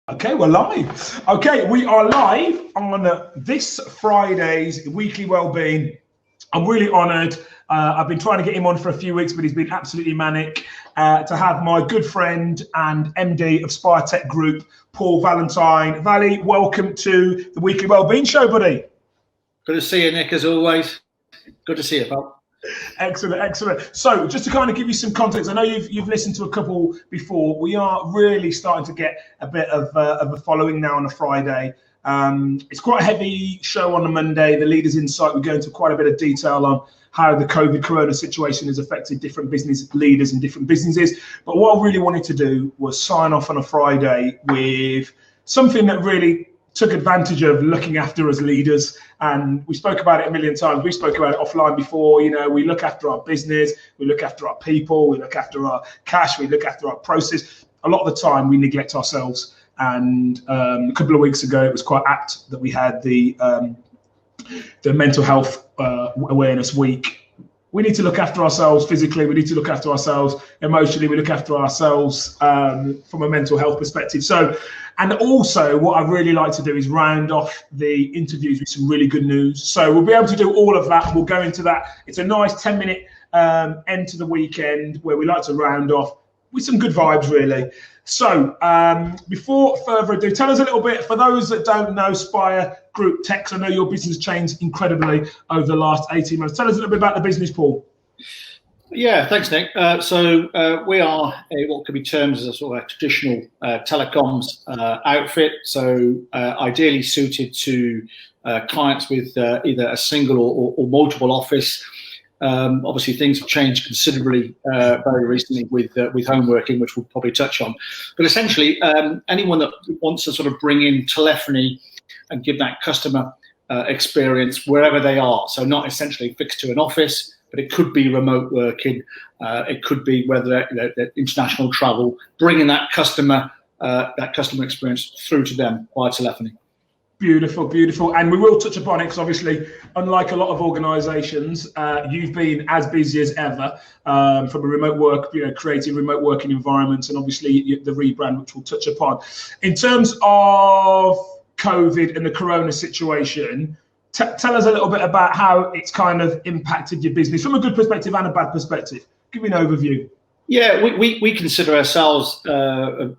Okay, we're live. Okay, we are live on this Friday's Weekly Wellbeing. I'm really honoured. I've been trying to get him on for a few weeks, but he's been absolutely manic. To have my good friend and MD of Spire Tech Group, Paul Valentine. Valley, welcome to the Weekly Wellbeing Show, buddy. Good to see you, Nick, as always. Good to see you, pal. Excellent, excellent. So just to kind of give you some context, I know you've listened to a couple before. We are really starting to get a bit of a following now on a Friday. It's quite a heavy show on a Monday. The Leaders Insight, we go into quite a bit of detail on how the COVID corona situation has affected different business leaders and different businesses. But what I really wanted to do was sign off on a Friday with something that really took advantage of looking after us leaders. And we spoke about it a million times. We spoke about it offline before. You know, we look after our business, we look after our people, we look after our cash, we look after our process. A lot of the time we neglect ourselves. And a couple of weeks ago, it was quite apt that we had the mental health awareness week. We need to look after ourselves physically. We need to look after ourselves emotionally. We look after ourselves from a mental health perspective. So, and also what I really like to do is round off the interviews with some really good news. So we'll be able to do all of that. We'll go into that. It's a nice 10-minute end to the weekend where we like to round off with some good vibes, really. So before further ado, tell us a little bit, for those that don't know Spire Group Tech, I know your business changed incredibly over the last 18 months. Tell us a little bit about the business, Paul. Yeah, thanks, Nick. So we are what could be termed as a sort of a traditional telecoms outfit. So ideally suited to clients with either a single or multiple office. Obviously, things have changed considerably very recently with home working, which we'll probably touch on. But essentially, anyone that wants to sort of bring in telephony and give that customer experience wherever they are. So not essentially fixed to an office, but it could be remote working. It could be whether international travel, bringing that customer experience through to them via telephony. Beautiful, beautiful. And we will touch upon it because obviously, unlike a lot of organisations, you've been as busy as ever from a remote work, creating remote working environments, and obviously the rebrand, which we'll touch upon. In terms of COVID and the corona situation, tell us a little bit about how it's kind of impacted your business from a good perspective and a bad perspective. Give me an overview. Yeah, we consider ourselves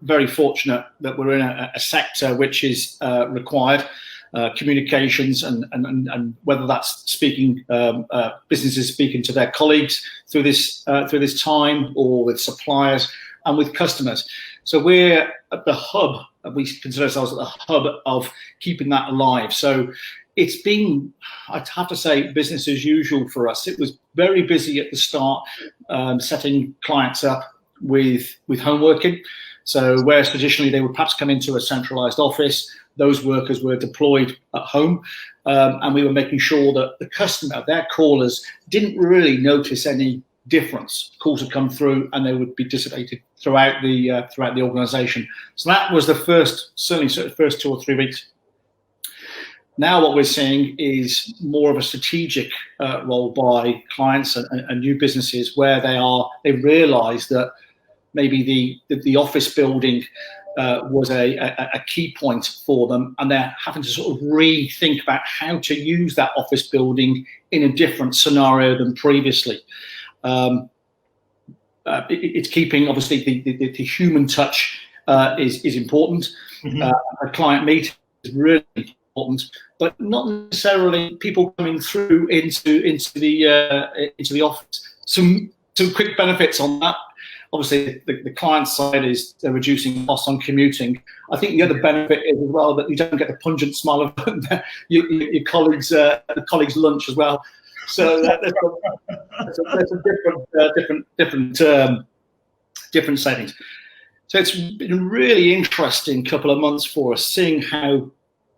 very fortunate that we're in a sector which is required communications and whether that's speaking businesses speaking to their colleagues through this time, or with suppliers and with customers. So we're at the hub. We consider ourselves at the hub of keeping that alive. So it's been, I'd have to say, business as usual for us. It was very busy at the start, setting clients up with home working. So whereas traditionally they would perhaps come into a centralized office, those workers were deployed at home, and we were making sure that the customer, their callers, didn't really notice any difference. Calls would come through and they would be dissipated throughout the organization. So that was the first 2 or 3 weeks. Now what we're seeing is more of a strategic role by clients and new businesses, where they realise that maybe the office building was a key point for them, and they're having to sort of rethink about how to use that office building in a different scenario than previously. It's keeping, obviously, the human touch is important. Mm-hmm. A client meeting is really important, but not necessarily people coming through into the office. Some quick benefits on that. Obviously, the client side is they're reducing costs on commuting. I think the other benefit is as well that you don't get the pungent smell of your colleagues' lunch as well. So there's some different settings. So it's been a really interesting couple of months for us, seeing how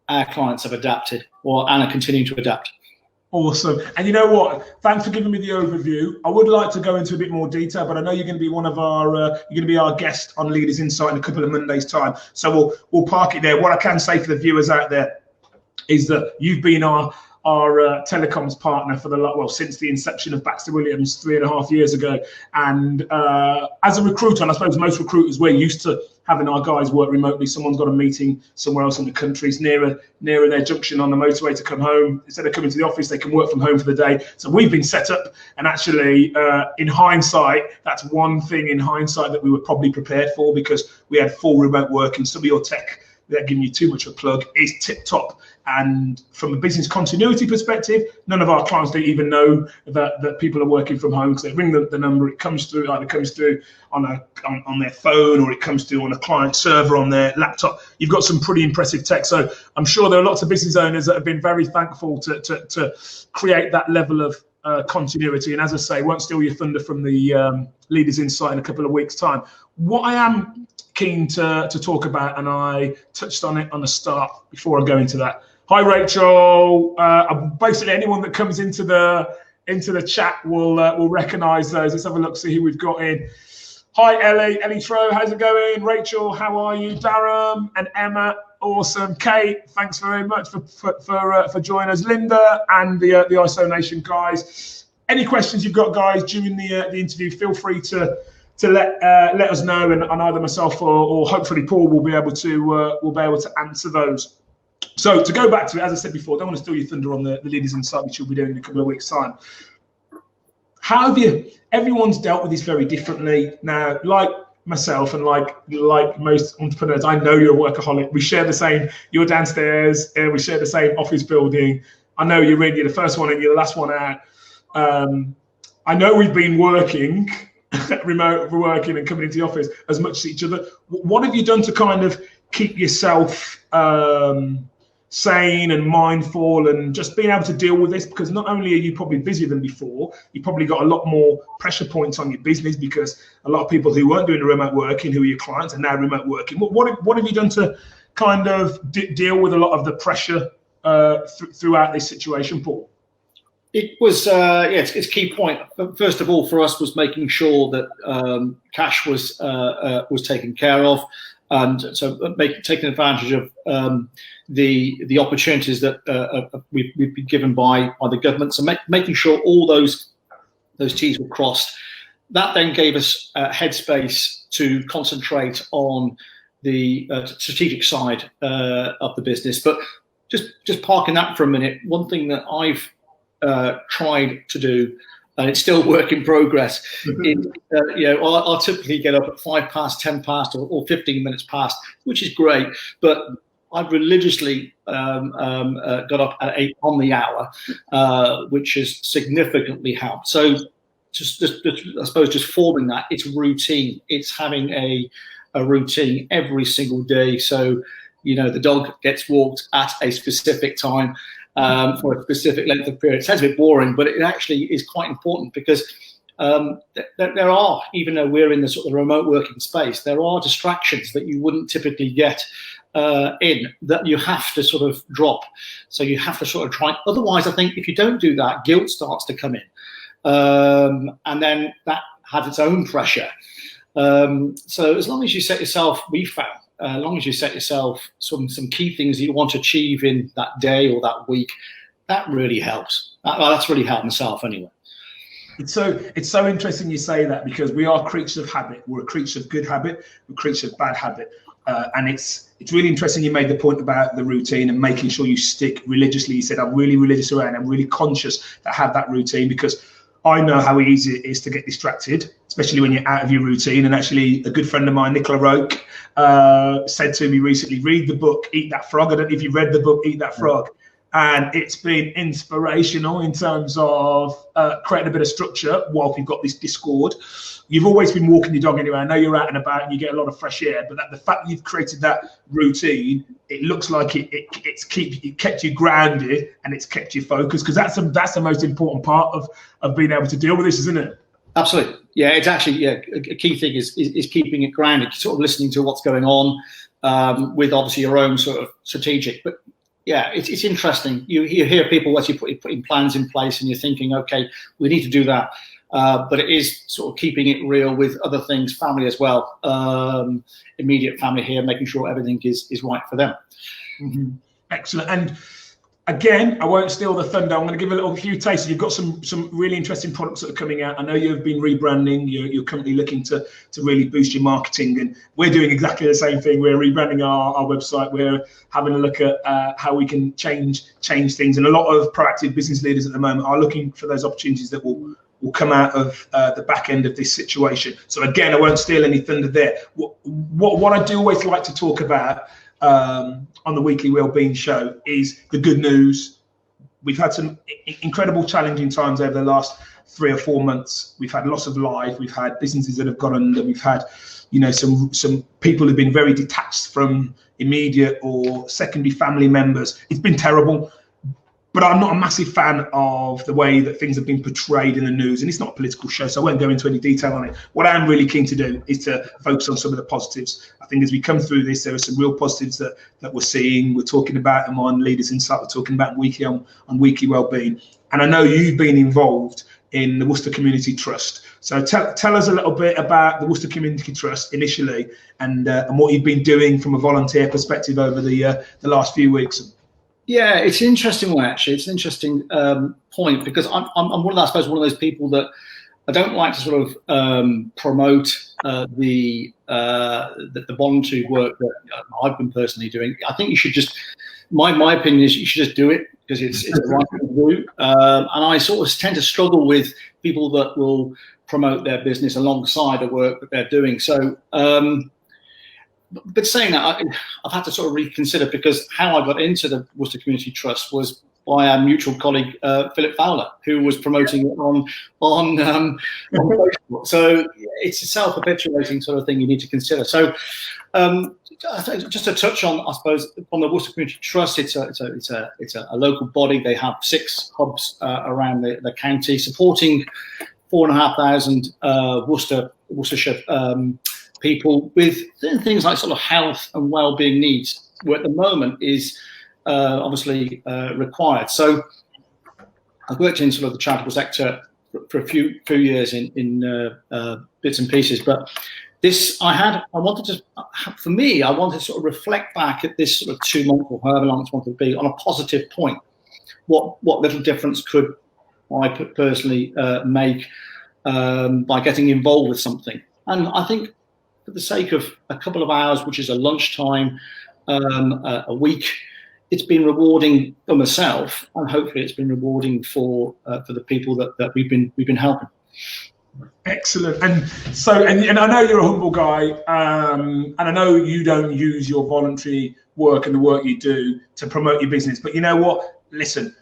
our clients have adapted and are continuing to adapt. Awesome. And you know what? Thanks for giving me the overview. I would like to go into a bit more detail, but I know you're going to be you're going to be our guest on Leaders Insight in a couple of Mondays' time. So we'll park it there. What I can say for the viewers out there is that you've been our telecoms partner for since the inception of Baxter Williams 3.5 years ago. And as a recruiter, and I suppose most recruiters, we're used to having our guys work remotely. Someone's got a meeting somewhere else in the country, it's nearer their junction on the motorway to come home. Instead of coming to the office, they can work from home for the day. So we've been set up, and actually, in hindsight, that's one thing in hindsight that we were probably prepared for, because we had full remote working. Some of your tech, without giving you too much of a plug, is tip top. And from a business continuity perspective, none of our clients don't even know that people are working from home, because they ring the number, it comes through, either comes through on their phone, or it comes through on a client server on their laptop. You've got some pretty impressive tech. So I'm sure there are lots of business owners that have been very thankful to create that level of continuity. And as I say, won't steal your thunder from the Leaders Insight in a couple of weeks' time. What I am keen to talk about, and I touched on it on the start before I go into that. Hi, Rachel. Basically, anyone that comes into the chat will recognise those. Let's have a look, see who we've got in. Hi, Ellie Tro, how's it going? Rachel, how are you? Darren and Emma, awesome. Kate, thanks very much for joining us. Linda and the IsoNation guys. Any questions you've got, guys, during the interview, feel free to let us know, and either myself or hopefully Paul will be able to answer those. So to go back to it, as I said before, I don't want to steal your thunder on the Leaders Insight, which you'll be doing in a couple of weeks' time. How have you? Everyone's dealt with this very differently. Now, like myself and like most entrepreneurs, I know you're a workaholic. We share the same. You're downstairs. We share the same office building. I know you're the first one in, you're the last one out. I know we've been working. Remote working and coming into the office as much as each other. What have you done to kind of keep yourself sane and mindful, and just being able to deal with this? Because not only are you probably busier than before, you probably got a lot more pressure points on your business, because a lot of people who weren't doing the remote working, who are your clients, are now remote working. What have you done to kind of deal with a lot of the pressure throughout this situation, Paul? It was, it's a key point. First of all, for us, was making sure that cash was taken care of, and so taking advantage of the opportunities that we've been given by the government. So making sure all those T's were crossed. That then gave us headspace to concentrate on the strategic side of the business. But just parking that for a minute, one thing that I've tried to do, and it's still work in progress. I'll typically get up at 5 past, 10 past, or 15 minutes past, which is great. But I've religiously got up at 8 on the hour, which has significantly helped. So just I suppose just forming that, it's routine. It's having a routine every single day. So the dog gets walked at a specific time. For a specific length of period. It sounds a bit boring, but it actually is quite important, because there are, even though we're in the sort of remote working space, there are distractions that you wouldn't typically get in, that you have to sort of drop. So you have to sort of try. Otherwise, I think if you don't do that, guilt starts to come in, and then that has its own pressure. So as long as you set yourself, we found, as long as you set yourself some key things that you want to achieve in that day or that week, that really helps. That's really helped myself anyway. It's so interesting you say that, because we are creatures of habit. We're a creature of good habit, we're a creature of bad habit. And it's really interesting you made the point about the routine and making sure you stick religiously. You said, I'm really religious around, I'm really conscious that I have that routine, because I know how easy it is to get distracted, especially when you're out of your routine. And actually, a good friend of mine, Nicola Roque, said to me recently, read the book, Eat That Frog. I don't know if you've read the book, Eat That Frog. And it's been inspirational in terms of creating a bit of structure while we've got this discord. You've always been walking your dog anyway. I know you're out and about and you get a lot of fresh air, but the fact that you've created that routine, it looks like it kept you grounded and it's kept you focused, because that's the most important part of being able to deal with this, isn't it? Absolutely. Yeah, it's actually, a key thing is keeping it grounded, sort of listening to what's going on with obviously your own sort of strategic. But yeah, it's interesting. You hear people as you're putting plans in place and you're thinking, okay, we need to do that. But it is sort of keeping it real with other things, family as well, immediate family here, making sure everything is right for them. Mm-hmm. Excellent. And Again, I won't steal the thunder. I'm going to give a few tastes. You've got some really interesting products that are coming out. I know you've been rebranding. Your company looking to really boost your marketing, and we're doing exactly the same thing. We're rebranding our website. We're having a look at how we can change things. And a lot of proactive business leaders at the moment are looking for those opportunities that will come out of the back end of this situation. So again, I won't steal any thunder there. What I do always like to talk about on the Weekly Wellbeing show is the good news. We've had some incredible challenging times over the last 3 or 4 months. We've had loss of life. We've had businesses that have gone under. We've had, some people who've been very detached from immediate or secondary family members. It's been terrible. But I'm not a massive fan of the way that things have been portrayed in the news, and it's not a political show, so I won't go into any detail on it. What I am really keen to do is to focus on some of the positives. I think as we come through this, there are some real positives that we're seeing. We're talking about them on Leaders Insight. We're talking about on Weekly Wellbeing, and I know you've been involved in the Worcester Community Trust. So tell us a little bit about the Worcester Community Trust initially, and what you've been doing from a volunteer perspective over the last few weeks. Yeah, it's an interesting one, actually. It's an interesting point, because I'm one of those people that I don't like to sort of promote the voluntary work that I've been personally doing. I think you should just, my opinion is you should just do it, because it's the right thing to do. And I sort of tend to struggle with people that will promote their business alongside the work that they're doing. So, but saying that, I've had to sort of reconsider, because how I got into the Worcester Community Trust was by our mutual colleague Philip Fowler, who was promoting it on Facebook. So it's a self-perpetuating sort of thing you need to consider. So just to touch on, I suppose, on the Worcester Community Trust, it's a local body. They have 6 hubs around the county, supporting 4,500 Worcestershire people with things like sort of health and well-being needs, where at the moment is obviously required. So I've worked in sort of the charitable sector for a few years in bits and pieces, but I wanted to sort of reflect back at this sort of 2 months or however long it's wanted to be on a positive point. What little difference could I personally make by getting involved with something? And I think, for the sake of a couple of hours, which is a lunchtime a week, it's been rewarding for myself, and hopefully it's been rewarding for the people that we've been helping. Excellent. And so, and I know you're a humble guy, and I know you don't use your voluntary work and the work you do to promote your business. But you know what? Listen,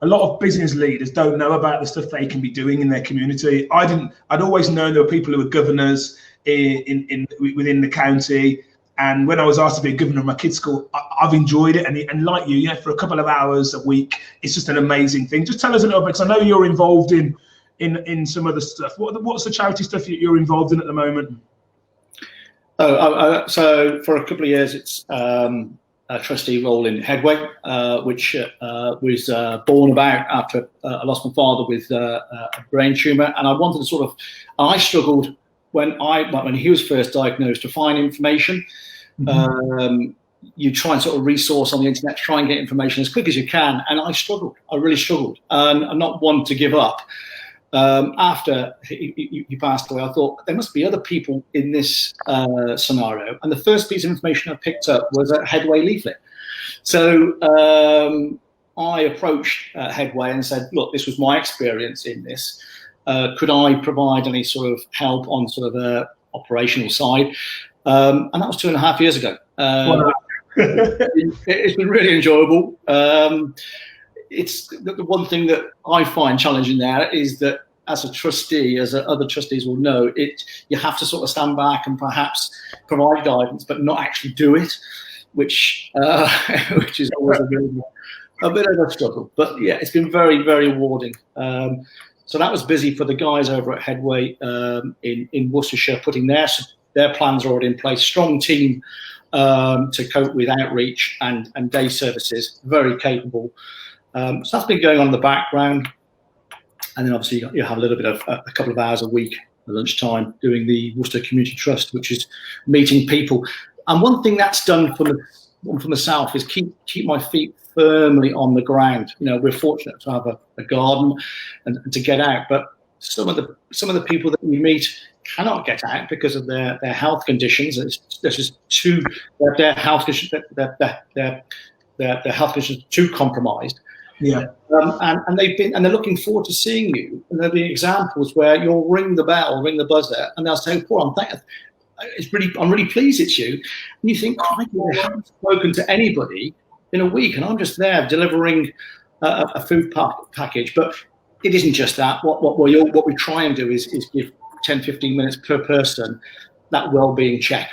a lot of business leaders don't know about the stuff they can be doing in their community. I'd always known there were people who were governors within the county, and when I was asked to be a governor of my kids' school, I've enjoyed it. And like you, for a couple of hours a week, it's just an amazing thing. Just tell us a little bit, because I know you're involved in some other stuff. What's the charity stuff you're involved in at the moment? So for a couple of years, it's a trustee role in Headway, which was born about after I lost my father with a brain tumour, and I struggled when he was first diagnosed to find information. Mm-hmm. You try and sort of resource on the internet, try and get information as quick as you can, and I really struggled. I'm not one to give up. After he passed away, I thought there must be other people in this scenario, and the first piece of information I picked up was a Headway leaflet. So I approached Headway and said, look, this was my experience in this. Could I provide any sort of help on sort of the operational side? And that was 2.5 years ago. Wow. It's been really enjoyable. It's the one thing that I find challenging there is that as a trustee, as other trustees will know, you have to sort of stand back and perhaps provide guidance, but not actually do it, which is always a bit of a struggle. But yeah, it's been very, very rewarding. So that was busy for the guys over at Headway in Worcestershire, putting their plans already in place. Strong team to cope with outreach and day services, very capable. So that's been going on in the background. And then obviously you have a little bit of a couple of hours a week at lunchtime doing the Worcester Community Trust, which is meeting people. And one thing that's done for myself is keep my feet firmly on the ground. You know, we're fortunate to have a garden and to get out, but some of the people that we meet cannot get out because of their health conditions. There's just their health conditions, their health conditions too compromised. Yeah. And they're looking forward to seeing you. And there'll be examples where you'll ring the bell, ring the buzzer, and they'll say, "Paul, I'm really pleased it's you." And you think, "I haven't spoken to anybody in a week, and I'm just there delivering a food package." But it isn't just that. What we try and do is give 10-15 minutes per person. That well-being check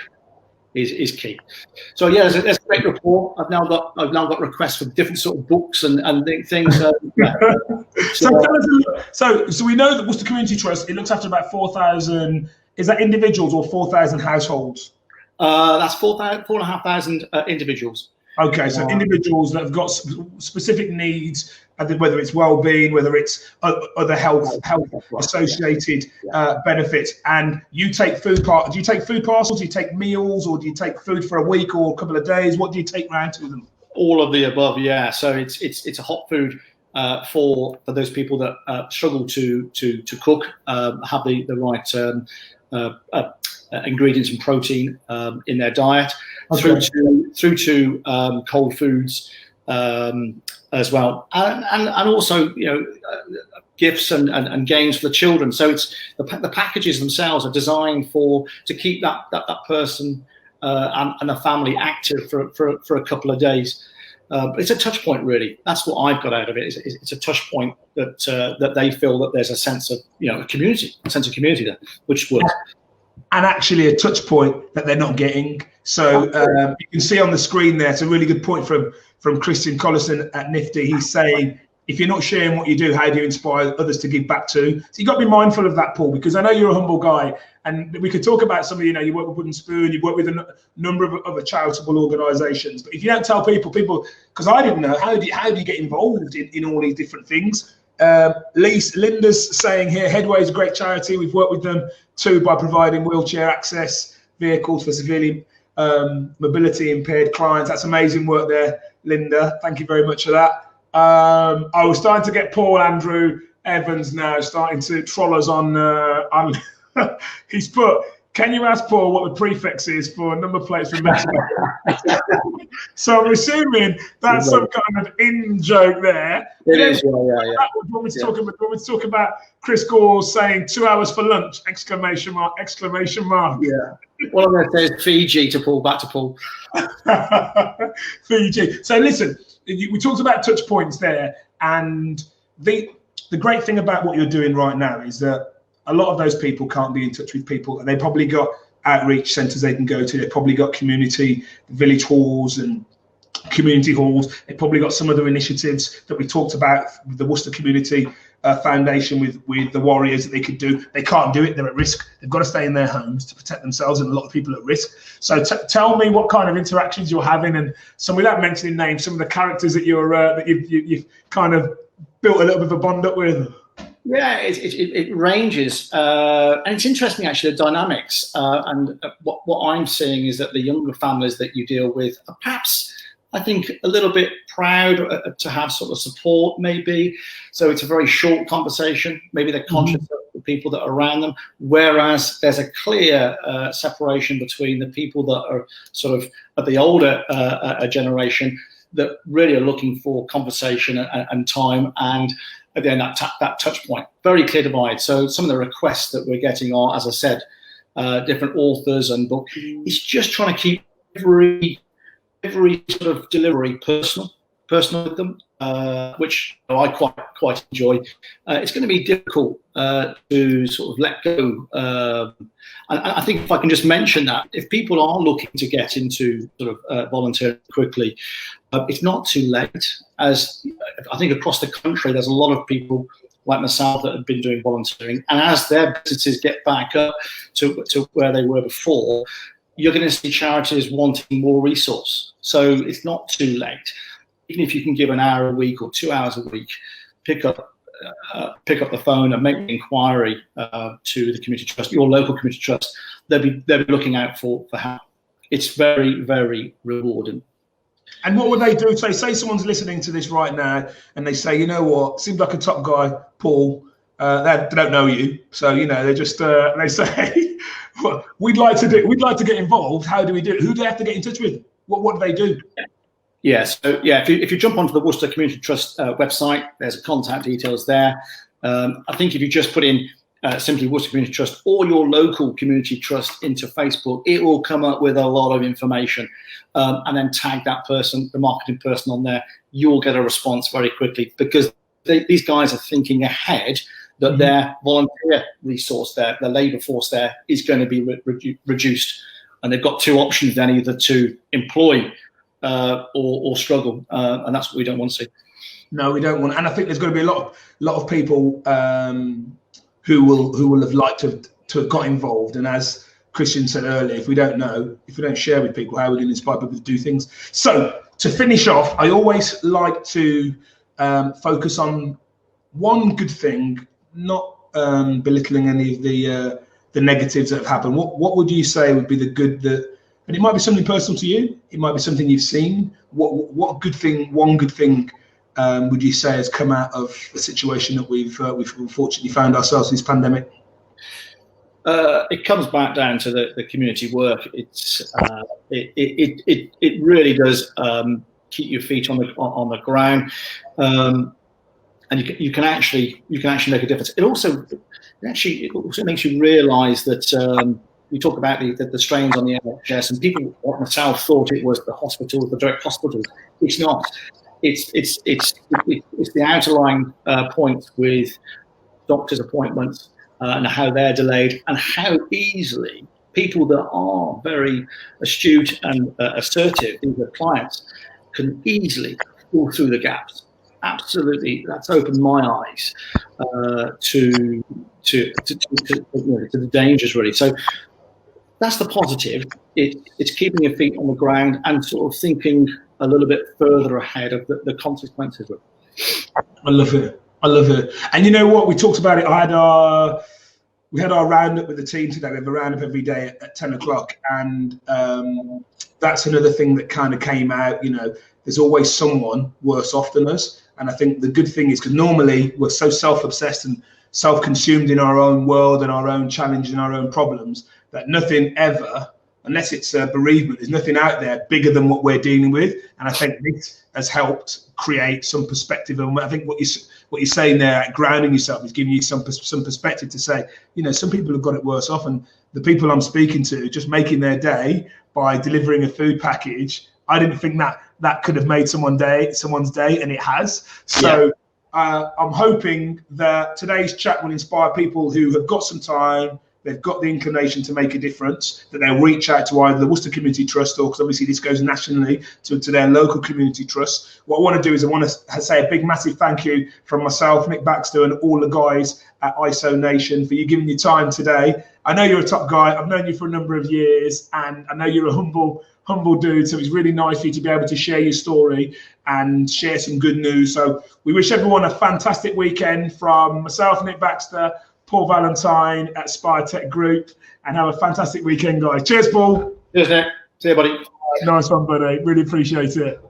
is key. So yeah, there's a great report. I've now got requests for different sort of books and things. Yeah. So we know that Worcester Community Trust, it looks after about 4,000. Is that individuals or 4,000 households? That's 4,500 individuals. Okay, so individuals that have got specific needs, whether it's well-being, whether it's other health associated benefits, and you take food do you take food parcels, do you take meals, or do you take food for a week or a couple of days? What do you take round to them? All of the above, yeah. So it's a hot food for those people that struggle to cook, have the right ingredients and protein in their diet. Okay. through to cold foods as well, and also, you know, gifts and games for the children. So it's the packages themselves are designed to keep that person and the family active for a couple of days. It's a touch point, really. That's what I've got out of it. It's a touch point that they feel that there's a sense of, you know, a sense of community there, which works. And actually a touch point that they're not getting. So you can see on the screen there, it's a really good point from Christian Collison at Nifty. He's saying, if you're not sharing what you do, how do you inspire others to give back to? So you've got to be mindful of that, Paul, because I know you're a humble guy, and we could talk about some of, you know, you work with Wooden Spoon, you work with a number of other charitable organisations, but if you don't tell people, because I didn't know, how do you get involved in all these different things? Linda's saying here, Headway is a great charity. We've worked with them too by providing wheelchair access vehicles for severely mobility impaired clients. That's amazing work there, Linda. Thank you very much for that. I was starting to get Paul Andrew Evans now starting to troll us on he's put, can you ask Paul what the prefix is for number plates from Mexico? So I'm assuming that's some kind of in joke there. It is, yeah. Do you want me to talk about Chris Gore saying 2 hours for lunch, exclamation mark. Yeah. Well, I'm going to say is Fiji to Paul, back to Paul. Fiji. So listen, we talked about touch points there, and the great thing about what you're doing right now is that a lot of those people can't be in touch with people, and they probably got outreach centres they can go to. They've probably got community village halls and community halls. They've probably got some other initiatives that we talked about with the Worcester Community Foundation with the Warriors that they could do. They can't do it. They're at risk. They've got to stay in their homes to protect themselves, and a lot of people are at risk. So tell me what kind of interactions you're having, and some, without mentioning names, some of the characters that you've kind of built a little bit of a bond up with. Yeah, it ranges, and it's interesting actually, the dynamics. And what I'm seeing is that the younger families that you deal with are perhaps, I think, a little bit proud to have sort of support, maybe. So it's a very short conversation. Maybe they're conscious of the people that are around them. Whereas there's a clear separation between the people that are sort of at the older generation that really are looking for conversation and time, and again that touch point. Very clear divide. So some of the requests that we're getting are, as I said, different authors and books. It's just trying to keep every sort of delivery personal with them, which I quite enjoy. It's going to be difficult to sort of let go. And I think if I can just mention that, if people are looking to get into sort of volunteering quickly, it's not too late. As I think across the country, there's a lot of people like myself that have been doing volunteering, and as their businesses get back up to where they were before, you're going to see charities wanting more resource. So it's not too late. Even if you can give an hour a week or 2 hours a week, pick up the phone and make an inquiry to the community trust, your local community trust. They'll be looking out for help. It's very, very rewarding. And what would they do? Say someone's listening to this right now and they say, you know what, seems like a top guy, Paul. They don't know you, so they just they say, well, we'd like to get involved. How do we do it? Who do they have to get in touch with? What do they do? Yeah, so yeah, if you jump onto the Worcester Community Trust website, there's contact details there. I think if you just put in simply Worcester Community Trust or your local community trust into Facebook, it will come up with a lot of information, and then tag that person, the marketing person on there. You'll get a response very quickly, because these guys are thinking ahead that their volunteer resource there, the labour force there, is going to be reduced, and they've got two options then: either to employ or struggle, and that's what we don't want to see. No, we don't want. And I think there's going to be a lot of people who will have liked to have got involved. And as Christian said earlier, if we don't share with people, how are we going to inspire people to do things? So to finish off, I always like to focus on one good thing, not belittling any of the negatives that have happened. What would you say would be the good that? And it might be something personal to you. It might be something you've seen. What good thing? One good thing would you say has come out of the situation that we've unfortunately found ourselves in this pandemic? It comes back down to the community work. It really does keep your feet on the ground, and you can actually make a difference. It also makes you realise that. We talk about the strains on the NHS, and people like myself thought it was the hospitals, the direct hospitals. It's not. It's the outlying points with doctors' appointments and how they're delayed, and how easily people that are very astute and assertive, these are clients, can easily fall through the gaps. Absolutely, that's opened my eyes to the dangers, really. So that's the positive. It's keeping your feet on the ground and sort of thinking a little bit further ahead of the consequences of it. I love it. And you know what? We talked about it. We had our roundup with the team today. We have a roundup every day at 10 o'clock. And that's another thing that kind of came out. There's always someone worse off than us. And I think the good thing is, because normally we're so self-obsessed and self-consumed in our own world and our own challenges and our own problems, that nothing ever, unless it's a bereavement, there's nothing out there bigger than what we're dealing with. And I think this has helped create some perspective. And I think what you're saying there, grounding yourself, is giving you some perspective to say, some people have got it worse off. And the people I'm speaking to, just making their day by delivering a food package, I didn't think that could have made someone's day, and it has. So yeah. I'm hoping that today's chat will inspire people who have got some time, they've got the inclination to make a difference, that they'll reach out to either the Worcester Community Trust, or, because obviously this goes nationally, to their local community trust. What I want to do is I want to say a big, massive thank you from myself, Nick Baxter, and all the guys at IsoNation for you giving your time today. I know you're a top guy. I've known you for a number of years, and I know you're a humble dude. So it's really nice for you to be able to share your story and share some good news. So we wish everyone a fantastic weekend from myself, Nick Baxter, Paul Valentine at Spire Tech Group, and have a fantastic weekend, guys. Cheers, Paul. Cheers, Nick. See you, buddy. Nice one, buddy. Really appreciate it.